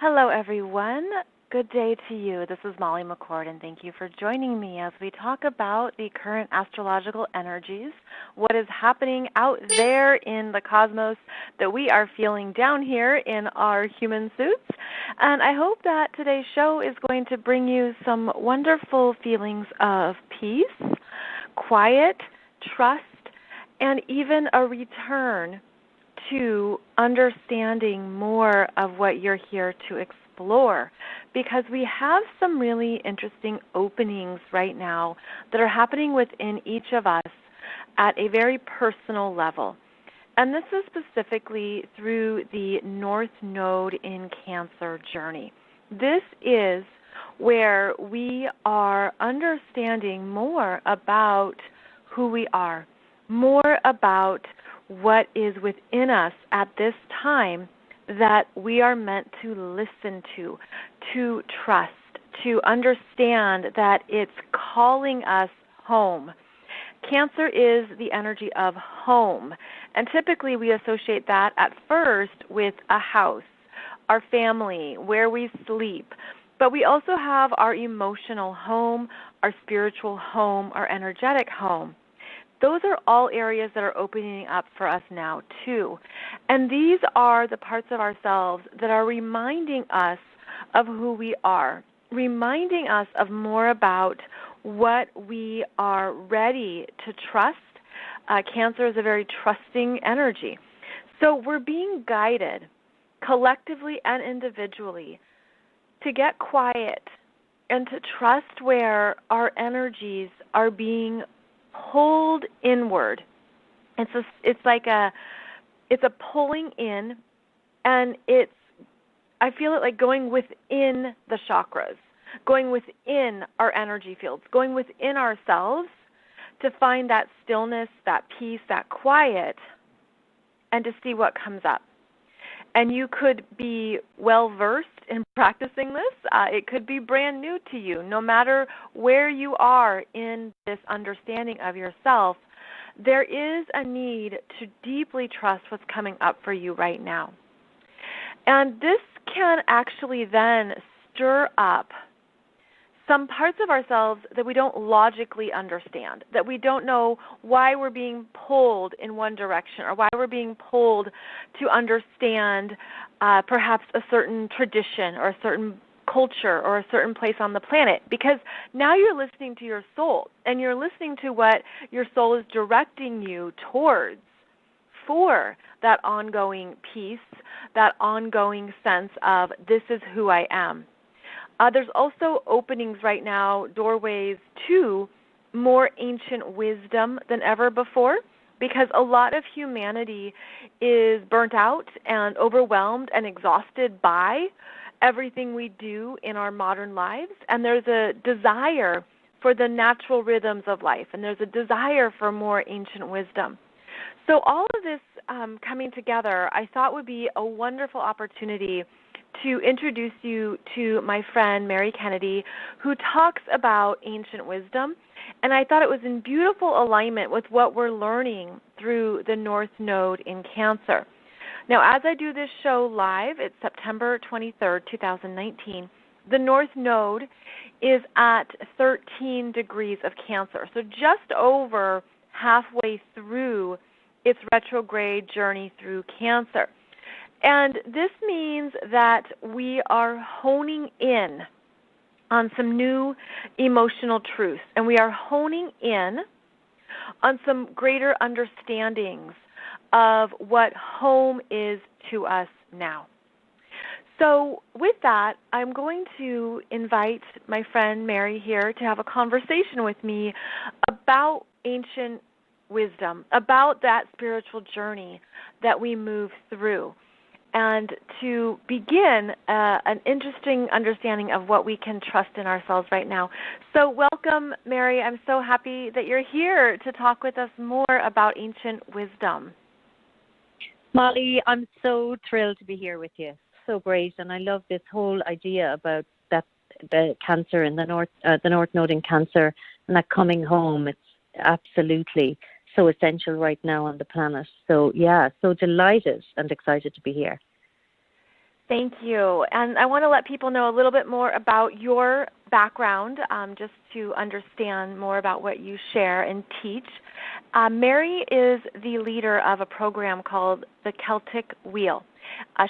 Hello, everyone. Good day to you. This is Molly McCord, and thank you for joining me as we talk about the current astrological energies, what is happening out there in the cosmos that we are feeling down here in our human suits. And I hope that today's show is going to bring you some wonderful feelings of peace, quiet, trust, and even a return to understanding more of what you're here to explore, because we have some really interesting openings right now that are happening within each of us at a very personal level. And this is specifically through the North Node in Cancer journey. This is where we are understanding more about who we are, more about what is within us at this time that we are meant to listen to trust, to understand that it's calling us home. Cancer is the energy of home, and typically we associate that at first with a house, our family, where we sleep. But we also have our emotional home, our spiritual home, our energetic home. Those are all areas that are opening up for us now, too. And these are the parts of ourselves that are reminding us of who we are, reminding us of more about what we are ready to trust. Cancer is a very trusting energy. So we're being guided collectively and individually to get quiet and to trust where our energies are being pulled inward. It's a pulling in, and I feel it like going within the chakras, going within our energy fields, going within ourselves to find that stillness, that peace, that quiet, and to see what comes up. And you could be well-versed in practicing this. It could be brand new to you. No matter where you are in this understanding of yourself, there is a need to deeply trust what's coming up for you right now. And this can actually then stir up some parts of ourselves that we don't logically understand, that we don't know why we're being pulled in one direction or why we're being pulled to understand perhaps a certain tradition or a certain culture or a certain place on the planet. Because now you're listening to your soul, and you're listening to what your soul is directing you towards for that ongoing peace, that ongoing sense of this is who I am. There's also openings right now, doorways to more ancient wisdom than ever before, because a lot of humanity is burnt out and overwhelmed and exhausted by everything we do in our modern lives, and there's a desire for the natural rhythms of life, and there's a desire for more ancient wisdom. So all of this coming together, I thought would be a wonderful opportunity to introduce you to my friend Mary Kennedy, who talks about ancient wisdom, and I thought it was in beautiful alignment with what we're learning through the North Node in Cancer. Now, as I do this show live, it's September 23rd, 2019, the North Node is at 13 degrees of Cancer, so just over halfway through its retrograde journey through Cancer. And this means that we are honing in on some new emotional truths, and we are honing in on some greater understandings of what home is to us now. So with that, I'm going to invite my friend Mary here to have a conversation with me about ancient wisdom, about that spiritual journey that we move through, and to begin an interesting understanding of what we can trust in ourselves right now. So welcome, Mary. I'm so happy that you're here to talk with us more about ancient wisdom. Molly, I'm so thrilled to be here with you. So great, and I love this whole idea about that the Cancer in the North Node in Cancer and that coming home. It's absolutely so essential right now on the planet. So yeah, so delighted and excited to be here. Thank you. And I want to let people know a little bit more about your background, just to understand more about what you share and teach. Mary is the leader of a program called the Celtic Wheel.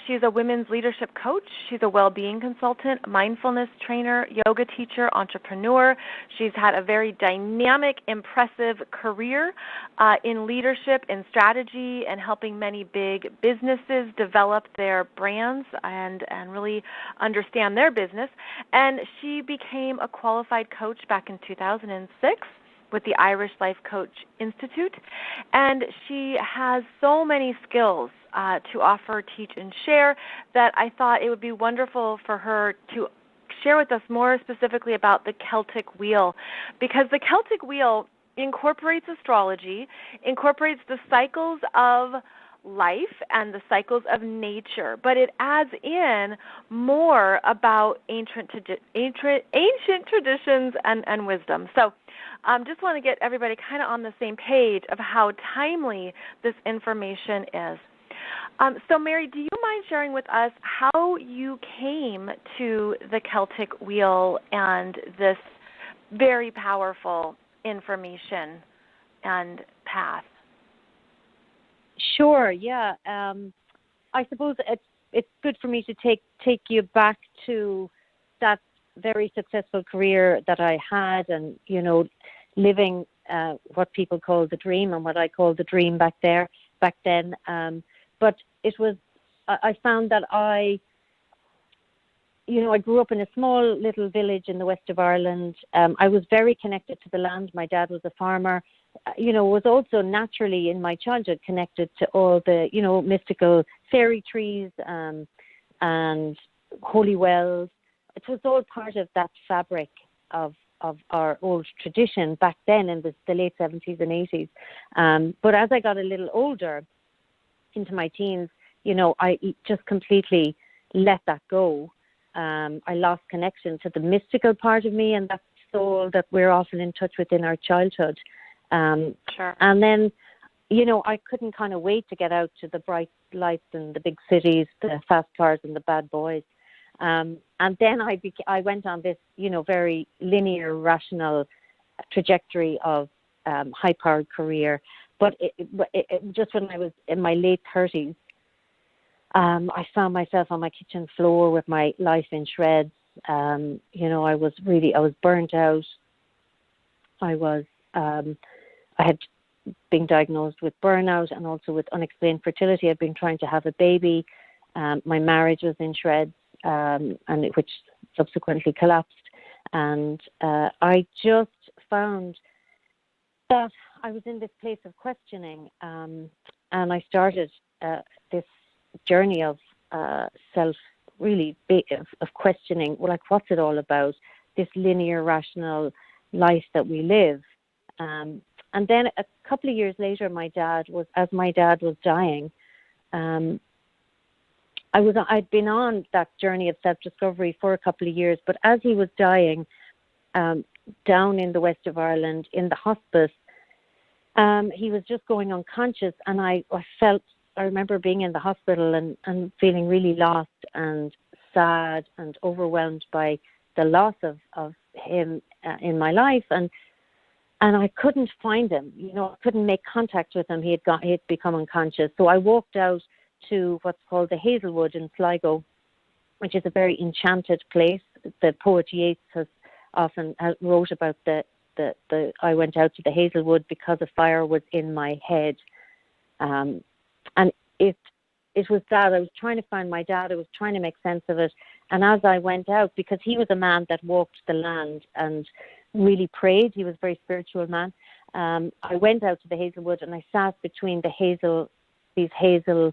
She's a women's leadership coach. She's a well-being consultant, mindfulness trainer, yoga teacher, entrepreneur. She's had a very dynamic, impressive career in leadership and strategy and helping many big businesses develop their brands and really understand their business. And she became a qualified coach back in 2006 with the Irish Life Coach Institute, and she has so many skills to offer, teach, and share that I thought it would be wonderful for her to share with us more specifically about the Celtic Wheel, because the Celtic Wheel incorporates astrology, incorporates the cycles of life and the cycles of nature, but it adds in more about ancient traditions and wisdom. So just want to get everybody kind of on the same page of how timely this information is. So Mary, do you mind sharing with us how you came to the Celtic Wheel and this very powerful information and path? Sure, yeah. I suppose it's good for me to take you back to that very successful career that I had, and living what people call the dream and what I call the dream back then. But it was, I found that I grew up in a small little village in the west of Ireland. I was very connected to the land. My dad was a farmer. Was also naturally in my childhood connected to all the, mystical fairy trees and holy wells. It was all part of that fabric of our old tradition back then in the late 70s and 80s. But as I got a little older, into my teens, I just completely let that go. I lost connection to the mystical part of me and that soul that we're often in touch with in our childhood. Sure. And then, I couldn't kind of wait to get out to the bright lights and the big cities, the fast cars and the bad boys. And then I went on this, very linear, rational trajectory of high-powered career. But just when I was in my late 30s, I found myself on my kitchen floor with my life in shreds. I was burnt out. I had been diagnosed with burnout and also with unexplained fertility. I'd been trying to have a baby. My marriage was in shreds, which subsequently collapsed. And I just found that I was in this place of questioning, and I started this journey of of questioning, like, what's it all about, this linear, rational life that we live. And then a couple of years later, my dad was dying, I'd been on that journey of self-discovery for a couple of years, but as he was dying, down in the west of Ireland in the hospice, he was just going unconscious, and I remember being in the hospital and feeling really lost and sad and overwhelmed by the loss of him in my life, and I couldn't find him. I couldn't make contact with him. He had become unconscious. So I walked out to what's called the Hazelwood in Sligo, which is a very enchanted place. The poet Yeats has often wrote about the I went out to the Hazelwood because a fire was in my head. And it was that I was trying to find my dad. I was trying to make sense of it. And as I went out, because he was a man that walked the land and really prayed, he was a very spiritual man. I went out to the Hazelwood and I sat between these hazel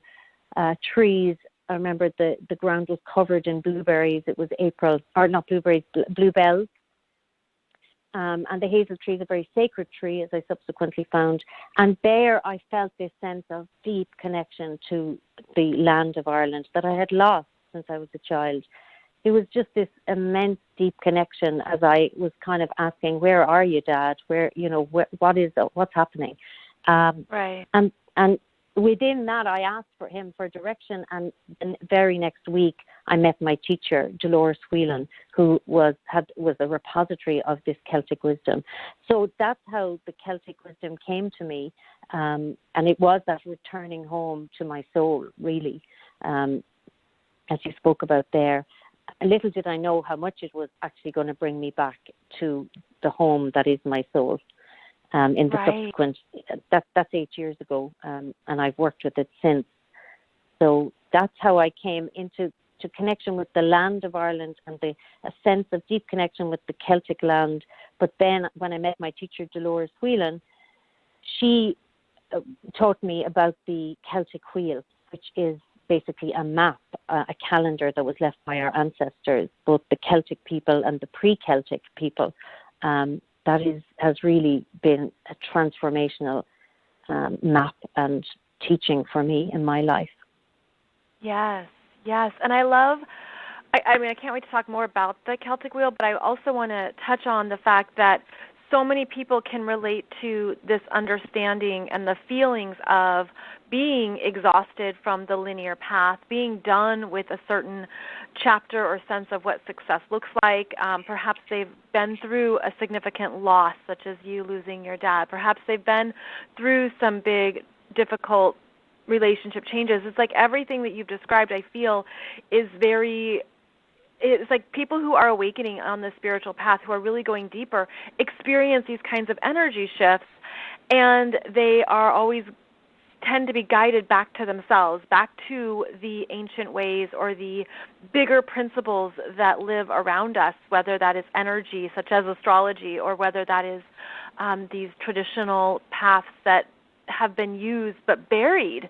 trees. I remember the ground was covered in blueberries. It was April, or not blueberries, bluebells. And the hazel tree is a very sacred tree, as I subsequently found. And there I felt this sense of deep connection to the land of Ireland that I had lost since I was a child. It was just this immense, deep connection as I was kind of asking, where are you, Dad? What's happening? Right. And within that, I asked him for direction, and the very next week, I met my teacher, Dolores Whelan, who was a repository of this Celtic wisdom. So that's how the Celtic wisdom came to me, and it was that returning home to my soul, really, as you spoke about there. Little did I know how much it was actually going to bring me back to the home that is my soul. In the subsequent, that's 8 years ago, and I've worked with it since. So that's how I came into connection with the land of Ireland and a sense of deep connection with the Celtic land. But then when I met my teacher, Dolores Whelan, she taught me about the Celtic Wheel, which is basically a map, a calendar that was left by our ancestors, both the Celtic people and the pre-Celtic people. That has really been a transformational map and teaching for me in my life. Yes. And I love, I mean, I can't wait to talk more about the Celtic Wheel, but I also want to touch on the fact that so many people can relate to this understanding and the feelings of being exhausted from the linear path, being done with a certain chapter or sense of what success looks like. Perhaps they've been through a significant loss, such as you losing your dad. Perhaps they've been through some big, difficult relationship changes. It's like everything that you've described, I feel, it's like people who are awakening on the spiritual path, who are really going deeper, experience these kinds of energy shifts, and they are always tend to be guided back to themselves, back to the ancient ways or the bigger principles that live around us, whether that is energy, such as astrology, or whether that is these traditional paths that have been used but buried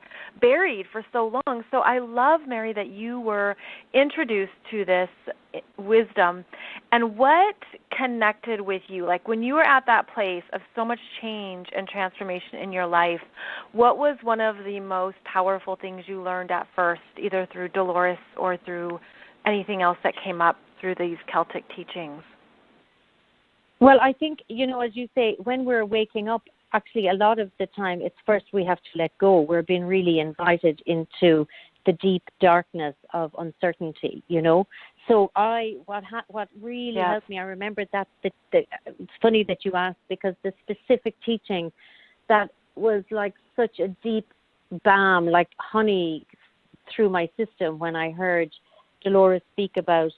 for so long. So I love, Mary, that you were introduced to this wisdom. And what connected with you? Like when you were at that place of so much change and transformation in your life, what was one of the most powerful things you learned at first, either through Dolores or through anything else that came up through these Celtic teachings? Well, I think, as you say, when we're waking up, actually, a lot of the time, it's first we have to let go. We're being really invited into the deep darkness of uncertainty, So what really helped me, I remember that it's funny that you asked, because the specific teaching that was like such a deep balm, like honey through my system when I heard Dolores speak about,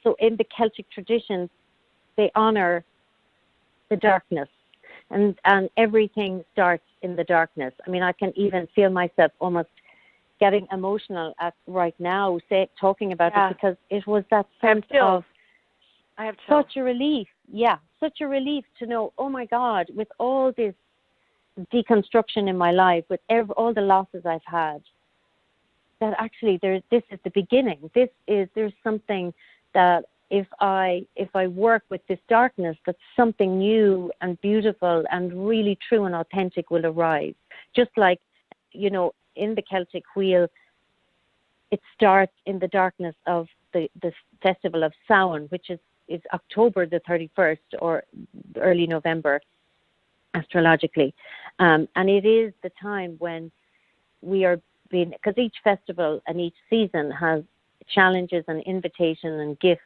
so in the Celtic traditions, they honor the darkness. And everything starts in the darkness. I mean, I can even feel myself almost getting emotional right now, talking about it, because it was that sense of such a relief. Yeah, such a relief to know, oh my God, with all this deconstruction in my life, with all the losses I've had, that actually this is the beginning. There's something that if I work with this darkness, that something new and beautiful and really true and authentic will arise. Just like, in the Celtic Wheel, it starts in the darkness of the festival of Samhain, which is October the 31st or early November, astrologically. And it is the time when we are being, because each festival and each season has challenges and invitation and gifts,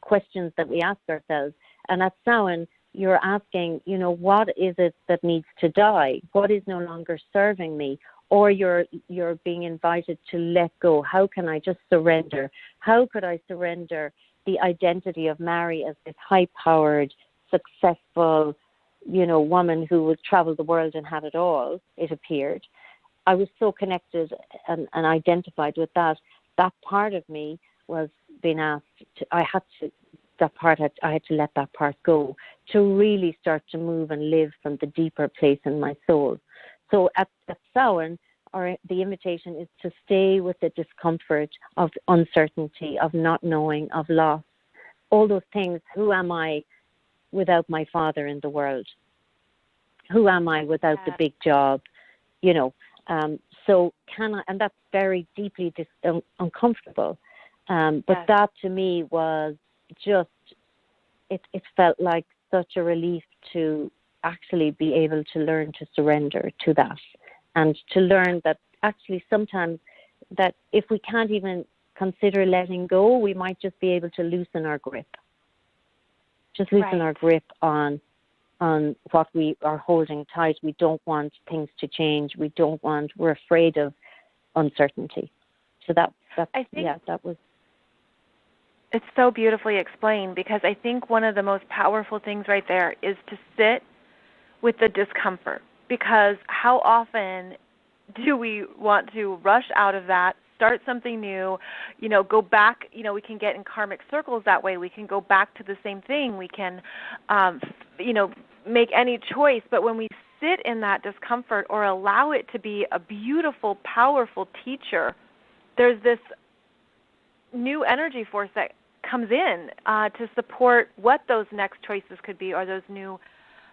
questions that we ask ourselves. And at Samhain, you're asking, what is it that needs to die? What is no longer serving me? Or you're being invited to let go. How can I just surrender? How could I surrender the identity of Mary as this high-powered, successful, woman who would travel the world and had it all, it appeared. I was so connected and identified with that. That part of me was being asked I had to let that part go to really start to move and live from the deeper place in my soul. So at Samhain, the invitation is to stay with the discomfort of uncertainty, of not knowing, of loss, all those things. Who am I without my father in the world? Who am I without the big job? So and that's very deeply uncomfortable. But that to me was just, it felt like such a relief to actually be able to learn to surrender to that, and to learn that actually sometimes that if we can't even consider letting go, we might just be able to loosen our grip. Just loosen our grip on what we are holding tight. We don't want things to change. We're afraid of uncertainty. So that was. It's so beautifully explained, because I think one of the most powerful things right there is to sit with the discomfort, because how often do we want to rush out of that, start something new, go back, we can get in karmic circles that way. We can go back to the same thing. We can, make any choice. But when we sit in that discomfort or allow it to be a beautiful, powerful teacher, there's this new energy force that comes in to support what those next choices could be, or those new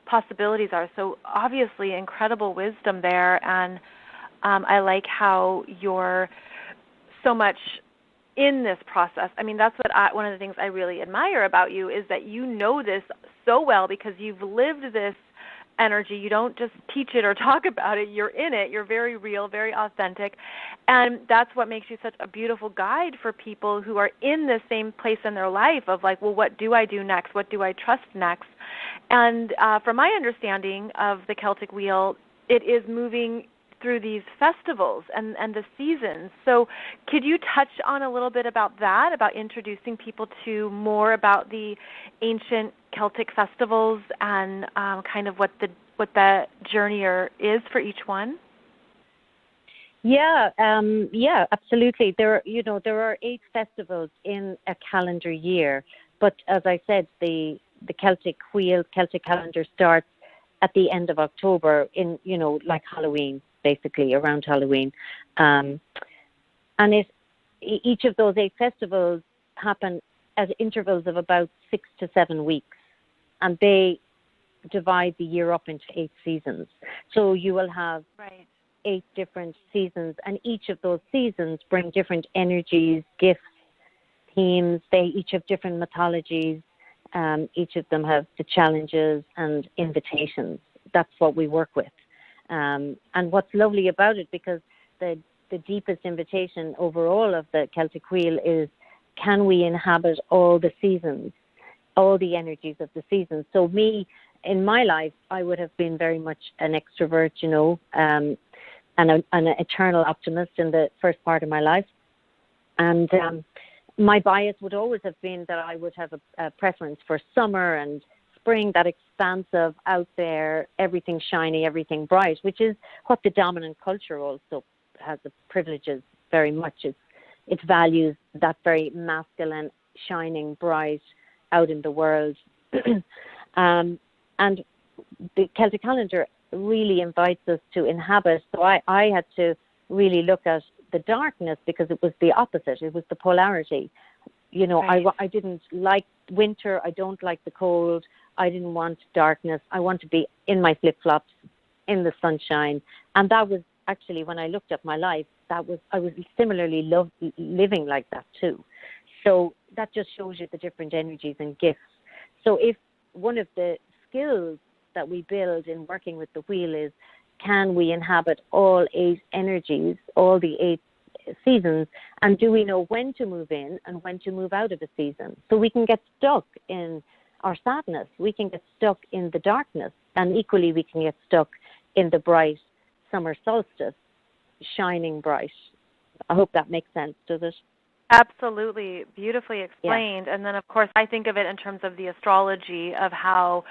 possibilities are. So obviously incredible wisdom there, and I like how you're so much in this process. I mean, that's one of the things I really admire about you, is that you know this so well, because you've lived this energy. You don't just teach it or talk about it. You're in it. You're very real, very authentic. And that's what makes you such a beautiful guide for people who are in the same place in their life of like, well, what do I do next? What do I trust next? And from my understanding of the Celtic Wheel, it is moving through these festivals and the seasons. So could you touch on a little bit about that, about introducing people to more about the ancient Celtic festivals and kind of what the journey is for each one? Yeah, absolutely. There are 8 festivals in a calendar year, but as I said, the Celtic Wheel, Celtic Calendar starts at the end of October in, like Halloween, basically around Halloween. And each of those 8 festivals happen at intervals of about 6 to 7 weeks, and they divide the year up into 8 seasons. So you will have 8 different seasons, and each of those seasons bring different energies, gifts, themes. They each have different mythologies. Each of them have the challenges and invitations. That's what we work with. And what's lovely about it, because the deepest invitation overall of the Celtic Wheel is, can we inhabit all the seasons, all the energies of the seasons? So me, in my life, I would have been very much an extrovert, and an eternal optimist in the first part of my life. And my bias would always have been that I would have a preference for summer and spring, that expansive, out there, everything shiny, everything bright, which is what the dominant culture also has the privileges very much. It values that very masculine, shining, bright, out in the world. And the Celtic Calendar really invites us to inhabit. So I had to really look at the darkness, because it was the opposite. It was the polarity. I didn't like winter. I don't like the cold. I didn't want darkness. I want to be in my flip-flops, in the sunshine. And that was actually, when I looked at my life, I was similarly living like that too. So that just shows you the different energies and gifts. So if one of the skills that we build in working with the wheel is, can we inhabit all 8 energies, all the 8 seasons, and do we know when to move in and when to move out of a season? So we can get stuck in our sadness, we can get stuck in the darkness, and equally we can get stuck in the bright summer solstice, shining bright. I hope that makes sense, does it? Absolutely, beautifully explained. Yeah. And then, of course, I think of it in terms of the astrology of how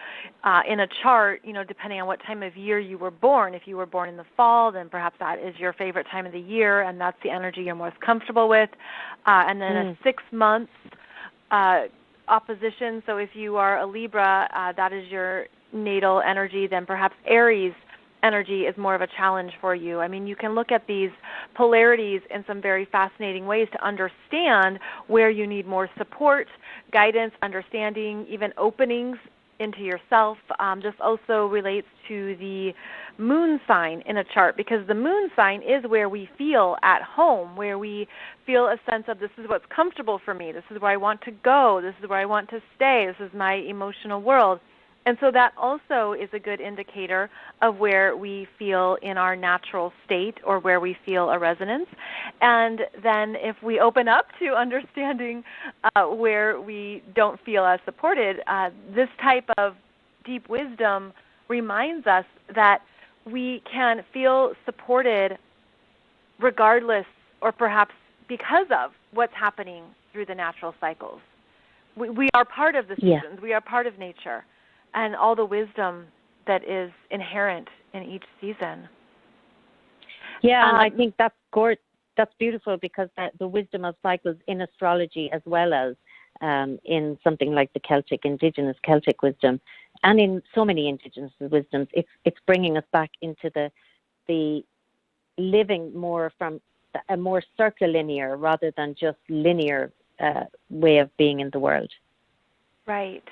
in a chart, depending on what time of year you were born, if you were born in the fall, then perhaps that is your favorite time of the year, and that's the energy you're most comfortable with. And then a 6 month opposition, so if you are a Libra, that is your natal energy, then perhaps Aries energy is more of a challenge for you. I mean, you can look at these polarities in some very fascinating ways to understand where you need more support, guidance, understanding, even openings into yourself. This also relates to the moon sign in a chart, because the moon sign is where we feel at home, where we feel a sense of, this is what's comfortable for me, this is where I want to go, this is where I want to stay, this is my emotional world. And so that also is a good indicator of where we feel in our natural state or where we feel a resonance. And then if we open up to understanding where we don't feel as supported, this type of deep wisdom reminds us that we can feel supported regardless or perhaps because of what's happening through the natural cycles. We are part of the seasons. We are part of nature and all the wisdom that is inherent in each season. Yeah, and I think that's beautiful, because the wisdom of cycles in astrology, as well as in something like the indigenous Celtic wisdom, and in so many indigenous wisdoms, it's bringing us back into the living more from a more circulinear rather than just linear way of being in the world. Right.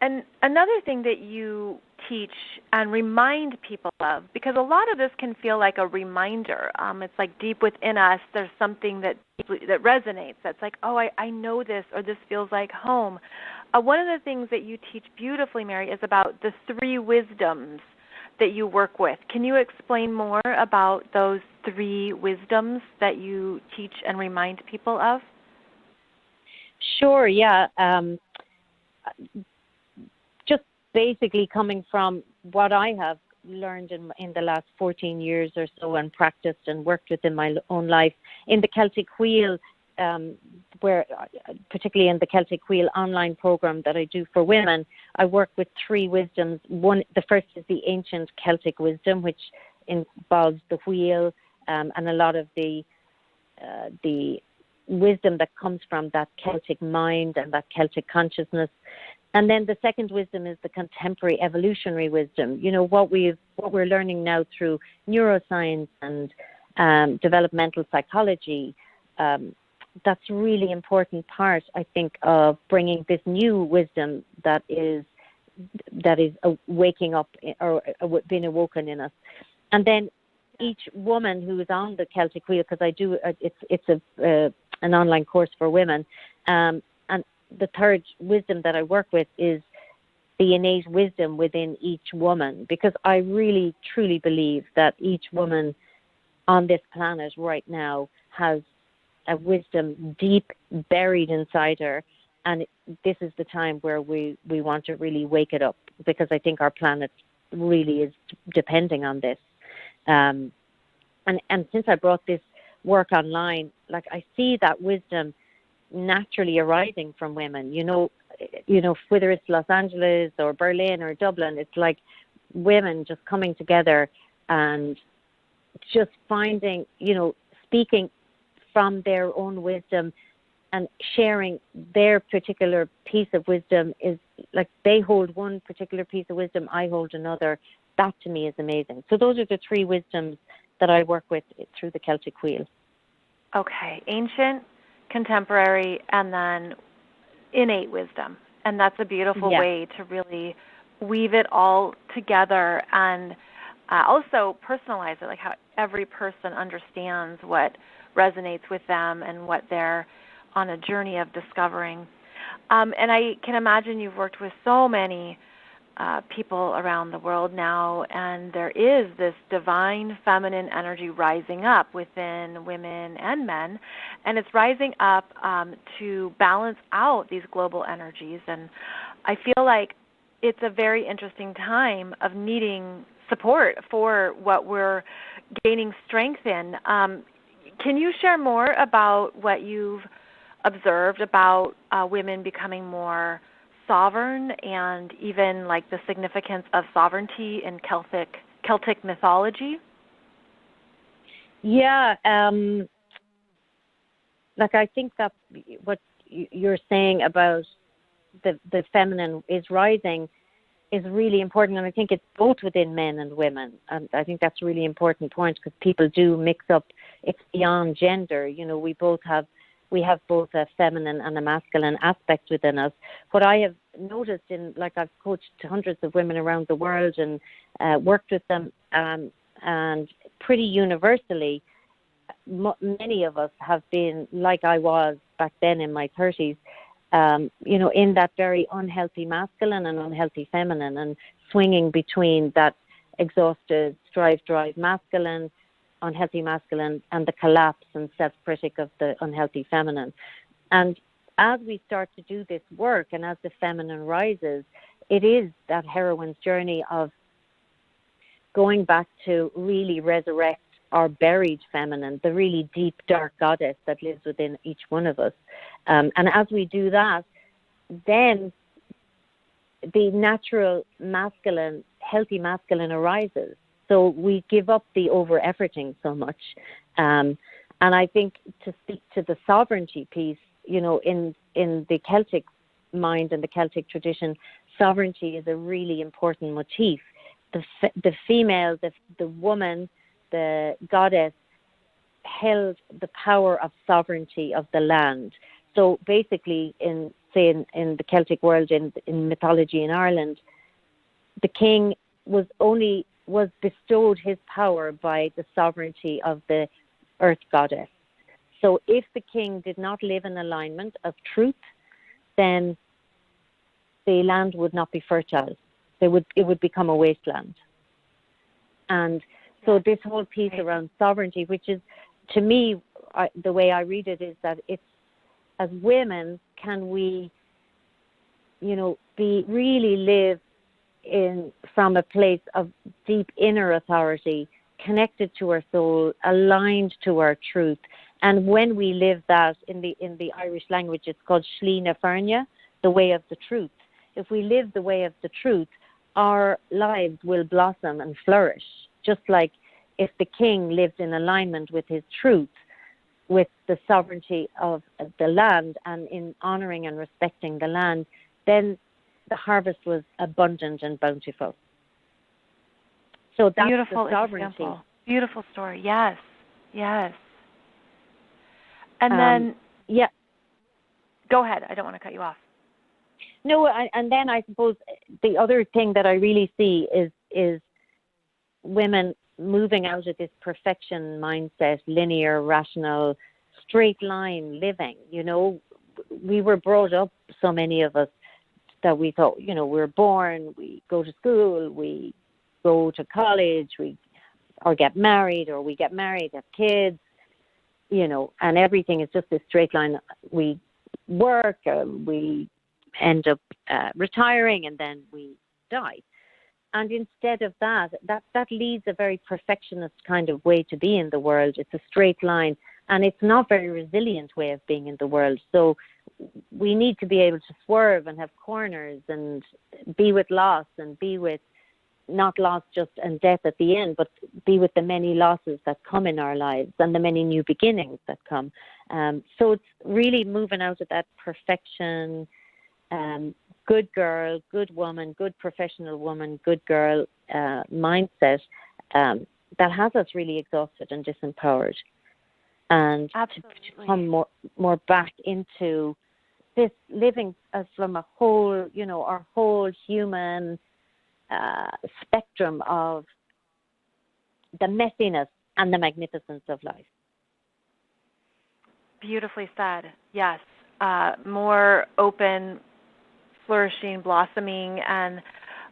And another thing that you teach and remind people of, because a lot of this can feel like a reminder. It's like deep within us, there's something that resonates. That's like, oh, I know this, or this feels like home. One of the things that you teach beautifully, Mary, is about the 3 wisdoms that you work with. Can you explain more about those 3 wisdoms that you teach and remind people of? Sure, yeah. Just basically coming from what I have learned in the last 14 years or so, and practiced and worked with in my own life. In the Celtic Wheel, where particularly in the Celtic Wheel online program that I do for women, I work with 3 wisdoms. The first is the ancient Celtic wisdom, which involves the wheel and a lot of the wisdom that comes from that Celtic mind and that Celtic consciousness. And then the second wisdom is the contemporary evolutionary wisdom. You know, what we're learning now through neuroscience and developmental psychology. That's a really important part, I think, of bringing this new wisdom that is waking up or being awoken in us. And then each woman who is on the Celtic Wheel, because I do, it's an online course for women, and the third wisdom that I work with is the innate wisdom within each woman, because I really truly believe that each woman on this planet right now has a wisdom deep buried inside her, and this is the time where we want to really wake it up, because I think our planet really is depending on this. And since I brought this work online, like, I see that wisdom naturally arising from women. You know, whether it's Los Angeles or Berlin or Dublin, it's like women just coming together and just finding, speaking from their own wisdom and sharing their particular piece of wisdom. Is like they hold one particular piece of wisdom, I hold another. That to me is amazing. So those are the 3 wisdoms that I work with through the Celtic Wheel. Okay, ancient, contemporary, and then innate wisdom. And that's a beautiful way to really weave it all together and also personalize it, like how every person understands what resonates with them and what they're on a journey of discovering. And I can imagine you've worked with so many people around the world now, and there is this divine feminine energy rising up within women and men, and it's rising up to balance out these global energies. And I feel like it's a very interesting time of needing support for what we're gaining strength in. Can you share more about what you've observed about women becoming more sovereign, and even like the significance of sovereignty in Celtic mythology? Yeah, like, I think that what you're saying about the feminine is rising is really important, and I think it's both within men and women, and I think that's a really important point, because people do mix up. It's beyond gender. We have both a feminine and a masculine aspect within us. What I have noticed I've coached hundreds of women around the world and worked with them, and pretty universally, many of us have been like I was back then in my 30s, in that very unhealthy masculine and unhealthy feminine, and swinging between that exhausted, drive masculine, unhealthy masculine, and the collapse and self-critic of the unhealthy feminine. And as we start to do this work, and as the feminine rises, it is that heroine's journey of going back to really resurrect our buried feminine, the really deep, dark goddess that lives within each one of us. And as we do that, then the natural masculine, healthy masculine arises. So we give up the over-efforting so much. And I think to speak to the sovereignty piece, in the Celtic mind and the Celtic tradition, sovereignty is a really important motif. The female, the woman, the goddess held the power of sovereignty of the land. So basically, in the Celtic world, in mythology in Ireland, the king was bestowed his power by the sovereignty of the earth goddess. So if the king did not live in alignment of truth, then the land would not be fertile. It would become a wasteland. And so this whole piece around sovereignty, which is, to me, the way I read it is that it's, as women, can we, really live from a place of deep inner authority, connected to our soul, aligned to our truth. And when we live that, in the Irish language, it's called Slína Feirne, the way of the truth. If we live the way of the truth, our lives will blossom and flourish. Just like if the king lived in alignment with his truth, with the sovereignty of the land, and in honoring and respecting the land, then the harvest was abundant and bountiful. So that's beautiful the sovereignty. Example. Beautiful story. Yes. And then, yeah. Go ahead. I don't want to cut you off. No, and then I suppose the other thing that I really see is women moving out of this perfection mindset, linear, rational, straight line living. We were brought up, so many of us, that we thought, we're born, we go to school, we go to college, or get married, have kids, and everything is just this straight line. We work, we end up retiring, and then we die. And instead of that leads a very perfectionist kind of way to be in the world. It's a straight line, and it's not very resilient way of being in the world. So we need to be able to swerve and have corners and be with loss, and be with not loss just and death at the end, but be with the many losses that come in our lives and the many new beginnings that come. So it's really moving out of that perfection, good girl, good woman, good professional woman, good girl mindset that has us really exhausted and disempowered. And Absolutely. to come more back into this living as from a whole, our whole human spectrum of the messiness and the magnificence of life. Beautifully said. Yes. More open, flourishing, blossoming, and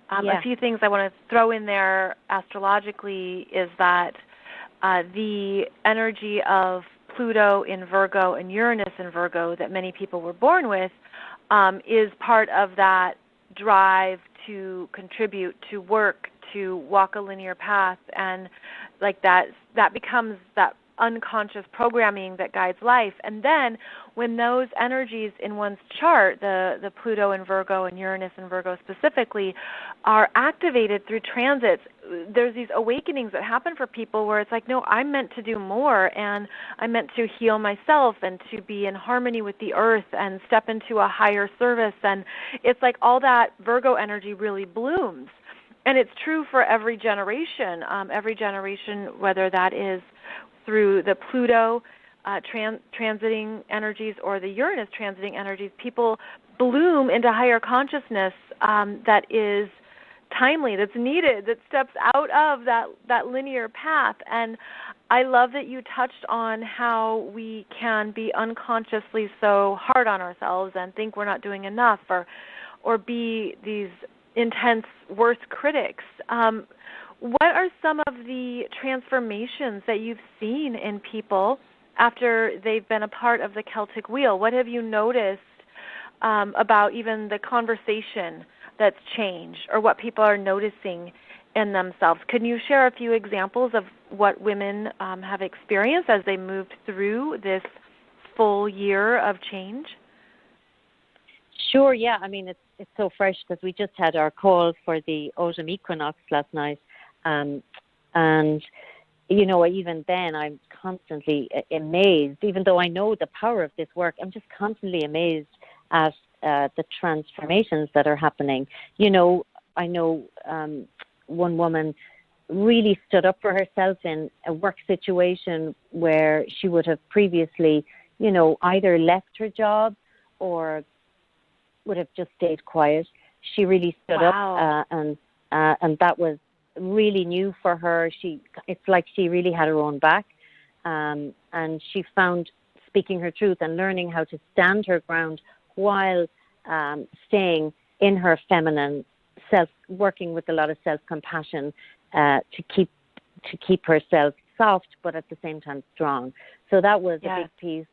a few things I want to throw in there astrologically is that the energy of Pluto in Virgo and Uranus in Virgo that many people were born with is part of that drive to contribute, to work, to walk a linear path, and like that becomes that unconscious programming that guides life. And then when those energies in one's chart, the Pluto in Virgo and Uranus in Virgo specifically, are activated through transits, there's these awakenings that happen for people where it's like, no, I'm meant to do more, and I'm meant to heal myself and to be in harmony with the earth and step into a higher service. And it's like all that Virgo energy really blooms. And it's true for every generation, whether that is through the Pluto transiting energies or the Uranus transiting energies, people bloom into higher consciousness that is timely, that's needed, that steps out of that linear path. And I love that you touched on how we can be unconsciously so hard on ourselves and think we're not doing enough, or be these intense worst critics. What are some of the transformations that you've seen in people after they've been a part of the Celtic Wheel? What have you noticed about even the conversation that's changed, or what people are noticing in themselves? Can you share a few examples of what women have experienced as they moved through this full year of change? Sure, yeah. I mean, it's so fresh because we just had our call for the Ocean Equinox last night. And, even then I'm constantly amazed, even though I know the power of this work, I'm just constantly amazed at the transformations that are happening. I know one woman really stood up for herself in a work situation where she would have previously, either left her job or would have just stayed quiet. She really stood up, and that was really new for her. It's like she really had her own back, and she found speaking her truth and learning how to stand her ground while staying in her feminine self, working with a lot of self-compassion to keep herself soft, but at the same time strong. So that was a big piece.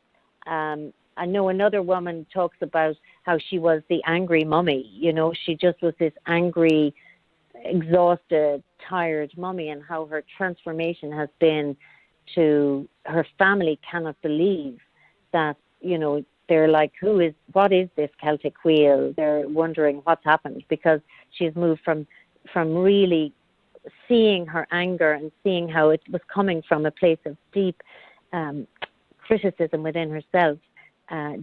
I know another woman talks about how she was the angry mummy. She just was this angry, exhausted, tired mummy, and how her transformation has been to her family cannot believe that, they're like, what is this Celtic Wheel? They're wondering what's happened, because she's moved from really seeing her anger and seeing how it was coming from a place of deep criticism within herself,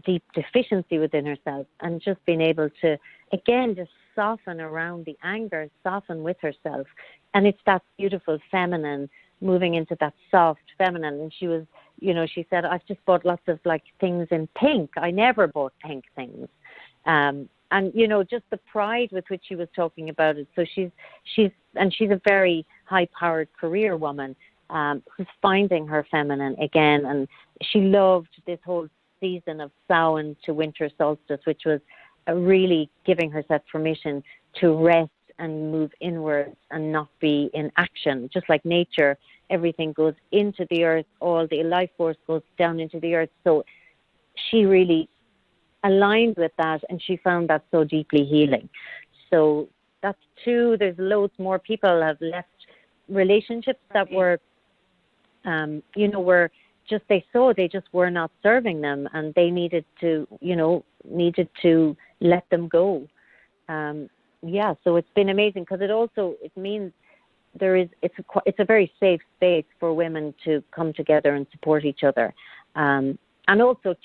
deep deficiency within herself, and just being able to, again, just soften around the anger, soften with herself. And it's that beautiful feminine moving into that soft feminine. And she was, she said, I've just bought lots of things in pink. I never bought pink things. And, just the pride with which she was talking about it. So she's a very high-powered career woman who's finding her feminine again. And she loved this whole season of Samhain to winter solstice, which was really giving herself permission to rest and move inwards and not be in action. Just like nature, everything goes into the earth, all the life force goes down into the earth. So she really aligned with that, and she found that so deeply healing. So that's two. There's loads more people have left relationships that were, were just, they just were not serving them, and they needed to let them go. So it's been amazing, because it means it's a very safe space for women to come together and support each other, and also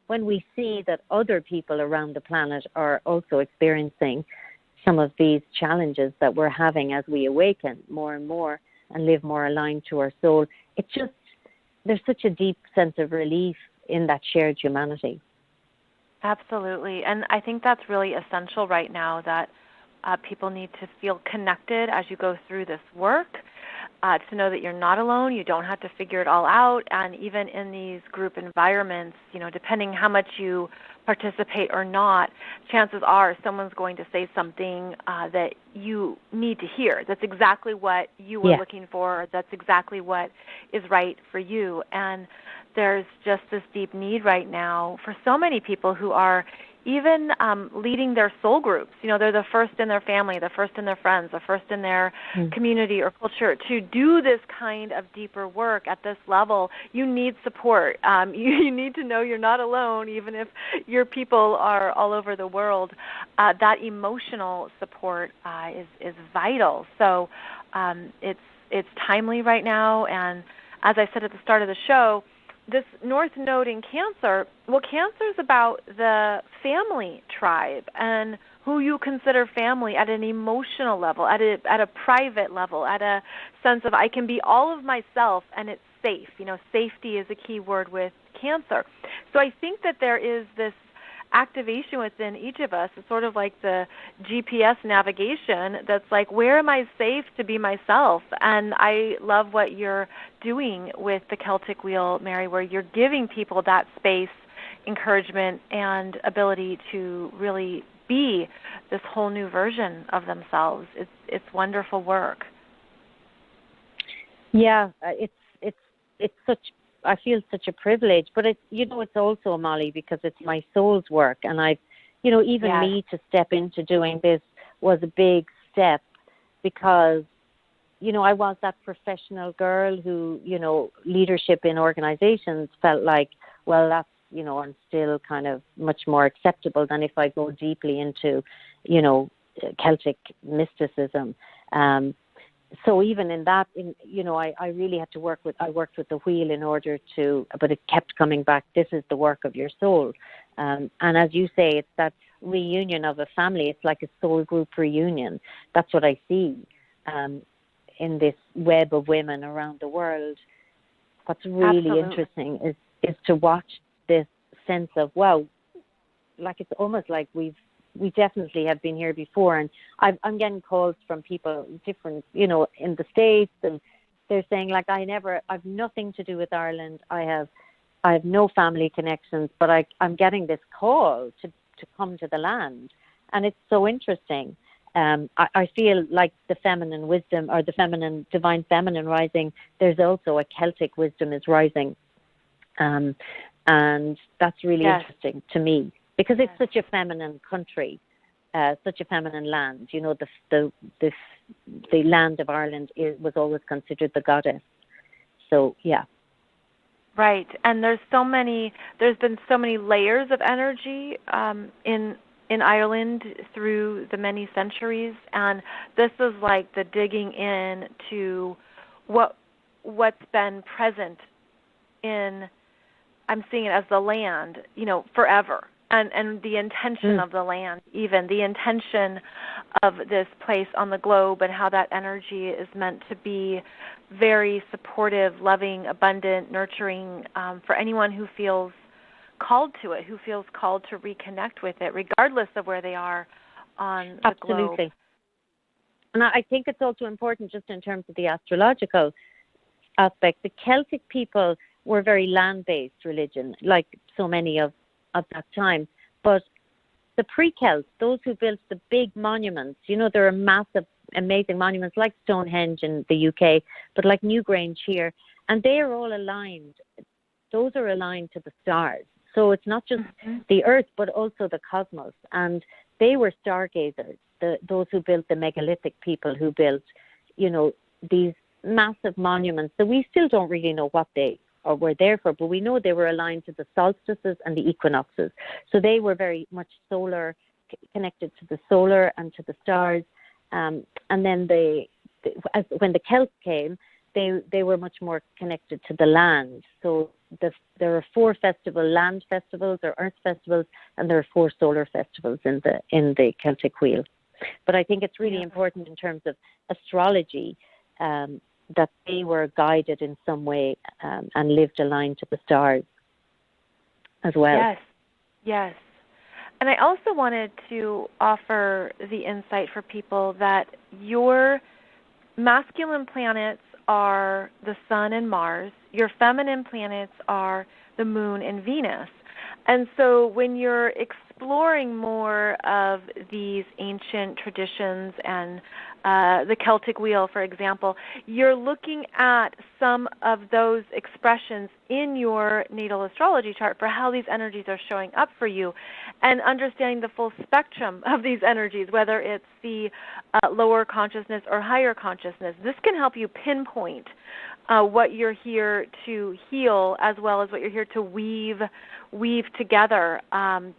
when we see that other people around the planet are also experiencing some of these challenges that we're having as we awaken more and more and live more aligned to our soul, there's such a deep sense of relief in that shared humanity. Absolutely. And I think that's really essential right now, that people need to feel connected as you go through this work, to know that you're not alone, you don't have to figure it all out, and even in these group environments, depending how much you participate or not, chances are someone's going to say something that you need to hear. That's exactly what you were looking for. That's exactly what is right for you. And there's just this deep need right now for so many people who are even leading their soul groups. They're the first in their family, the first in their friends, the first in their community or culture. To do this kind of deeper work at this level, you need support. You need to know you're not alone, even if your people are all over the world. That emotional support is vital. So it's timely right now. And as I said at the start of the show, this North Node in Cancer, Cancer is about the family tribe and who you consider family at an emotional level, at a private level, at a sense of I can be all of myself and it's safe. Safety is a key word with Cancer. So I think that there is this activation within each of us. It's sort of like the GPS navigation that's like, where am I safe to be myself? And I love what you're doing with the Celtic Wheel, Mary, where you're giving people that space, encouragement, and ability to really be this whole new version of themselves. It's wonderful work. Yeah, it's such. I feel such a privilege, but it's also, Molly, because it's my soul's work, and even Yes. me to step into doing this was a big step, because I was that professional girl who, leadership in organizations felt like, well, that's, I'm still kind of much more acceptable than if I go deeply into, Celtic mysticism. So even in that, I really had to I worked with the wheel in order to, but it kept coming back, this is the work of your soul. And as you say, it's that reunion of a family. It's like a soul group reunion. That's what I see in this web of women around the world. What's really Absolutely. interesting is to watch this sense of, wow, like it's almost like we definitely have been here before. And I'm getting calls from people different, in the States, and they're saying like, I've nothing to do with Ireland. I have no family connections, but I'm getting this call to come to the land. And it's so interesting. I feel like the feminine wisdom, or the divine feminine rising, there's also a Celtic wisdom is rising. And that's really interesting to me, because it's such a feminine country, such a feminine land. The land of Ireland was always considered the goddess. So, yeah. Right, and there's been so many layers of energy in Ireland through the many centuries, and this is like the digging in to what's been present in, I'm seeing it as the land, forever. And the intention of the land, even the intention of this place on the globe, and how that energy is meant to be very supportive, loving, abundant, nurturing for anyone who feels called to it, who feels called to reconnect with it, regardless of where they are on the globe. Absolutely. And I think it's also important, just in terms of the astrological aspect, the Celtic people were very land-based religion, like so many of that time. But the pre-Celts, those who built the big monuments, there are massive, amazing monuments like Stonehenge in the UK, but like Newgrange here, and they are all aligned. Those are aligned to the stars. So it's not just the earth, but also the cosmos. And they were stargazers, those who built the megalithic people who built, these massive monuments that we still don't really know what they were there for, but we know they were aligned to the solstices and the equinoxes. So they were very much solar, connected to the solar and to the stars. And then when the Celts came, they were much more connected to the land. So there are 4 land festivals or earth festivals, and there are 4 solar festivals in the Celtic Wheel. But I think it's really important in terms of astrology that they were guided in some way and lived aligned to the stars as well. Yes. And I also wanted to offer the insight for people that your masculine planets are the Sun and Mars. Your feminine planets are the Moon and Venus. And so when you're exploring more of these ancient traditions and the Celtic Wheel, for example, you're looking at some of those expressions in your natal astrology chart for how these energies are showing up for you, and understanding the full spectrum of these energies, whether it's the lower consciousness or higher consciousness. This can help you pinpoint what you're here to heal, as well as what you're here to weave together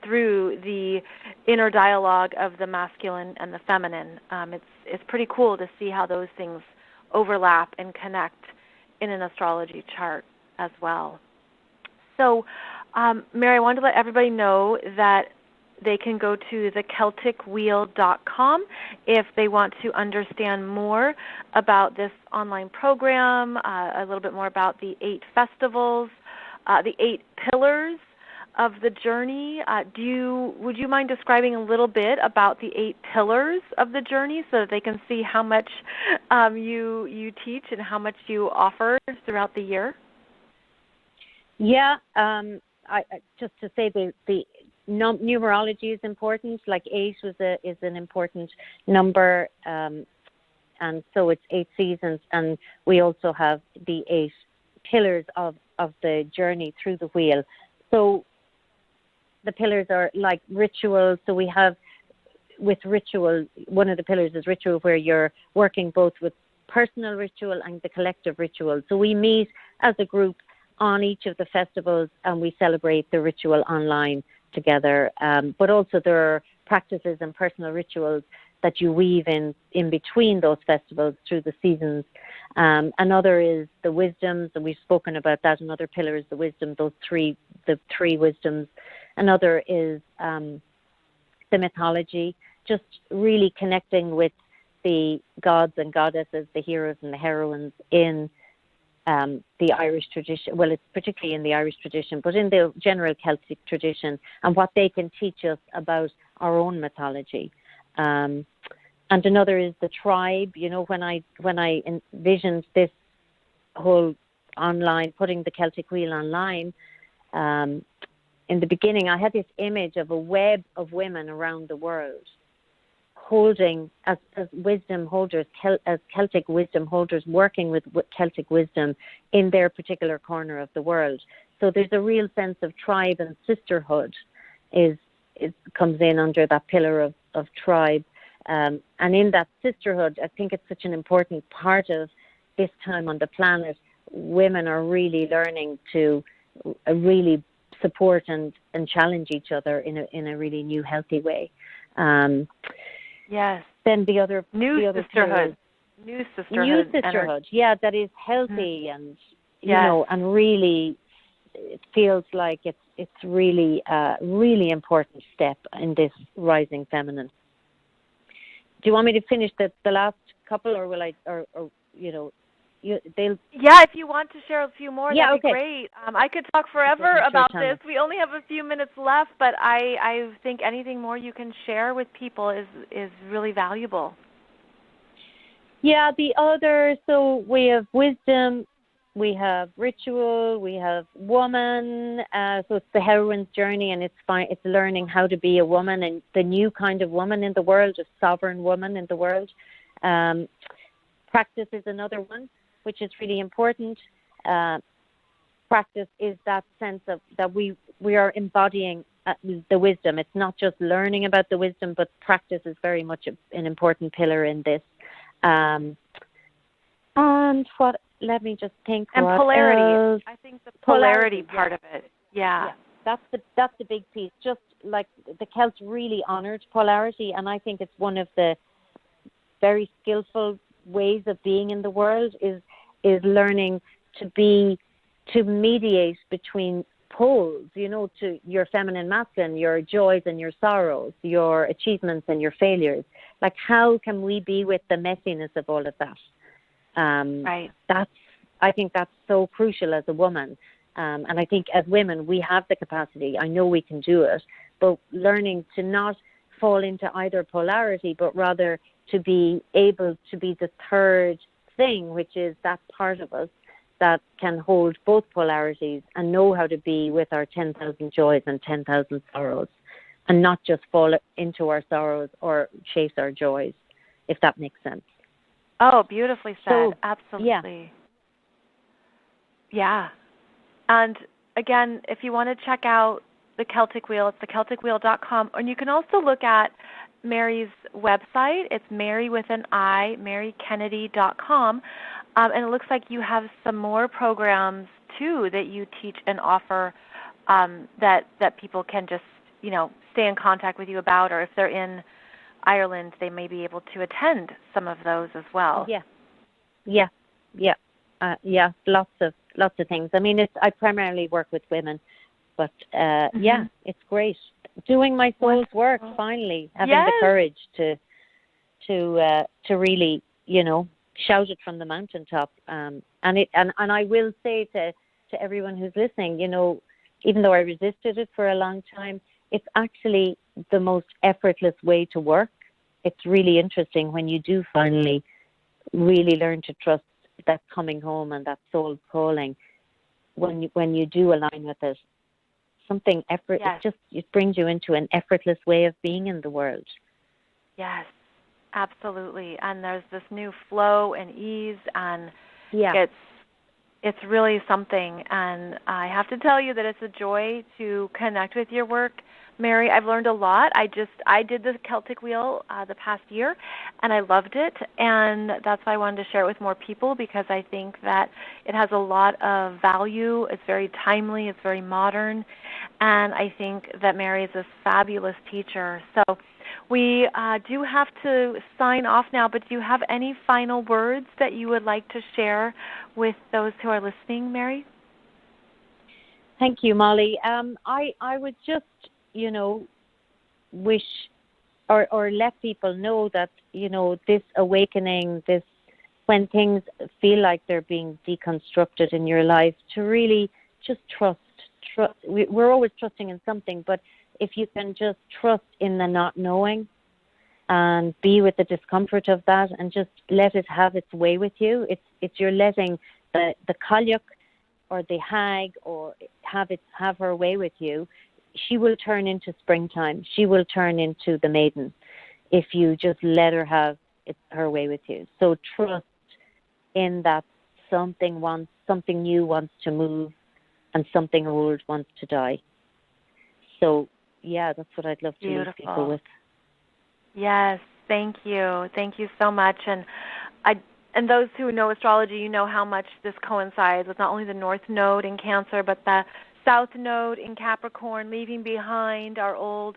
through the inner dialogue of the masculine and the feminine. It's pretty cool to see how those things overlap and connect in an astrology chart as well. So, Mary, I wanted to let everybody know that they can go to thecelticwheel.com if they want to understand more about this online program, a little bit more about the 8 festivals, the 8 pillars of the journey. Would you mind describing a little bit about the 8 pillars of the journey so that they can see how much you teach and how much you offer throughout the year? Yeah, I just to say the numerology is important. Like 8 is an important number, and so it's 8 seasons, and we also have the 8 pillars of the journey through the wheel. So the pillars are like rituals. So we have with ritual, one of the pillars is ritual, where you're working both with personal ritual and the collective ritual. So we meet as a group on each of the festivals and we celebrate the ritual online together. But also there are practices and personal rituals that you weave in between those festivals through the seasons. Another is the wisdoms, and we've spoken about that. Another pillar is the wisdom, the three wisdoms. Another is the mythology, just really connecting with the gods and goddesses, the heroes and the heroines in the Irish tradition. Well, it's particularly in the Irish tradition, but in the general Celtic tradition, and what they can teach us about our own mythology. And another is the tribe. You know, when I envisioned this whole online, putting the Celtic Wheel online, in the beginning, I had this image of a web of women around the world, holding as wisdom holders, as Celtic wisdom holders, working with Celtic wisdom in their particular corner of the world. So there's a real sense of tribe and sisterhood comes in under that pillar of tribe. And in that sisterhood, I think it's such an important part of this time on the planet. Women are really learning to really support and challenge each other in a really new, healthy way. Yes. Then the other sisterhood. New sisterhood. Yeah, that is healthy and you know, and really, it feels like it's really a really important step in this rising feminine. Do you want me to finish the last couple, or will I, or you know, they'll? Yeah, if you want to share a few more, that'd be okay. great. I could talk forever about this. We only have a few minutes left, but I think anything more you can share with people is really valuable. Yeah, so we have wisdom, we have ritual, we have woman. So it's the heroine's journey, and it's learning how to be a woman and the new kind of woman in the world, a sovereign woman in the world. Practice is another one, which is really important. Practice is that sense of that we are embodying the wisdom. It's not just learning about the wisdom, but practice is very much an important pillar in this. And what? Let me just think. And polarity. I think the polarity part of it. Yeah. That's the big piece. Just like the Celts really honoured polarity, and I think it's one of the very skillful ways of being in the world is learning to mediate between poles, you know, to your feminine, masculine, your joys and your sorrows, your achievements and your failures. Like, how can we be with the messiness of all of that? Right. I think that's so crucial as a woman. And I think as women, we have the capacity. I know we can do it, but learning to not fall into either polarity, but rather to be able to be the third thing, which is that part of us that can hold both polarities and know how to be with our 10,000 joys and 10,000 sorrows, and not just fall into our sorrows or chase our joys, if that makes sense. Oh, beautifully said. So, absolutely. Yeah. And again, if you want to check out the Celtic Wheel, it's thecelticwheel.com. And you can also look at Mary's website. It's Mary with an I, marykennedy.com. And it looks like you have some more programs, too, that you teach and offer that people can just, you know, stay in contact with you about, or if they're in Ireland, they may be able to attend some of those as well. Yeah. Lots of things. I mean, I primarily work with women, but yeah, it's great. Doing my soul's work, finally, having the courage to really, you know, shout it from the mountaintop. And I will say to everyone who's listening, you know, even though I resisted it for a long time, it's actually the most effortless way to work. It's really interesting when you do finally really learn to trust that coming home and that soul calling. When you do align with it, something effort. Yes. It brings you into an effortless way of being in the world. Yes, absolutely. And there's this new flow and ease, and Yeah. it's really something. And I have to tell you that it's a joy to connect with your work, Mary. I've learned a lot. I did the Celtic Wheel the past year, and I loved it. And that's why I wanted to share it with more people, because I think that it has a lot of value. It's very timely. It's very modern. And I think that Mary is a fabulous teacher. So we do have to sign off now, but do you have any final words that you would like to share with those who are listening, Mary? Thank you, Molly. I would just, wish or let people know that, this awakening, when things feel like they're being deconstructed in your life, to really just trust. We're always trusting in something, but if you can just trust in the not knowing and be with the discomfort of that and just let it have its way with you, it's you're letting the Cailleach or the hag or have her way with you. She will turn into springtime. She will turn into the maiden if you just let her have her way with you. So trust in that something new wants to move and something old wants to die. So, yeah, that's what I'd love to leave people with. Yes, thank you. Thank you so much. And those who know astrology, you know how much this coincides with not only the North Node in Cancer, but the South Node in Capricorn, leaving behind our old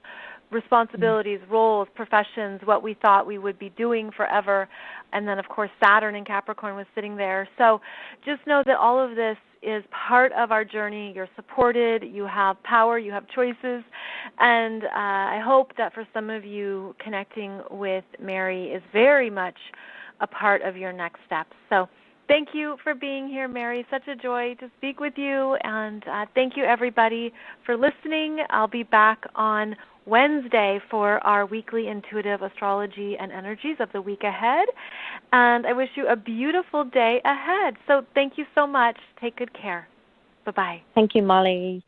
responsibilities, roles, professions, what we thought we would be doing forever. And then, of course, Saturn in Capricorn was sitting there. So just know that all of this is part of our journey. You're supported. You have power. You have choices. And I hope that for some of you, connecting with Mary is very much a part of your next steps. So thank you for being here, Mary. Such a joy to speak with you. And thank you, everybody, for listening. I'll be back on Wednesday for our weekly intuitive astrology and energies of the week ahead. And I wish you a beautiful day ahead. So thank you so much. Take good care. Bye-bye. Thank you, Molly.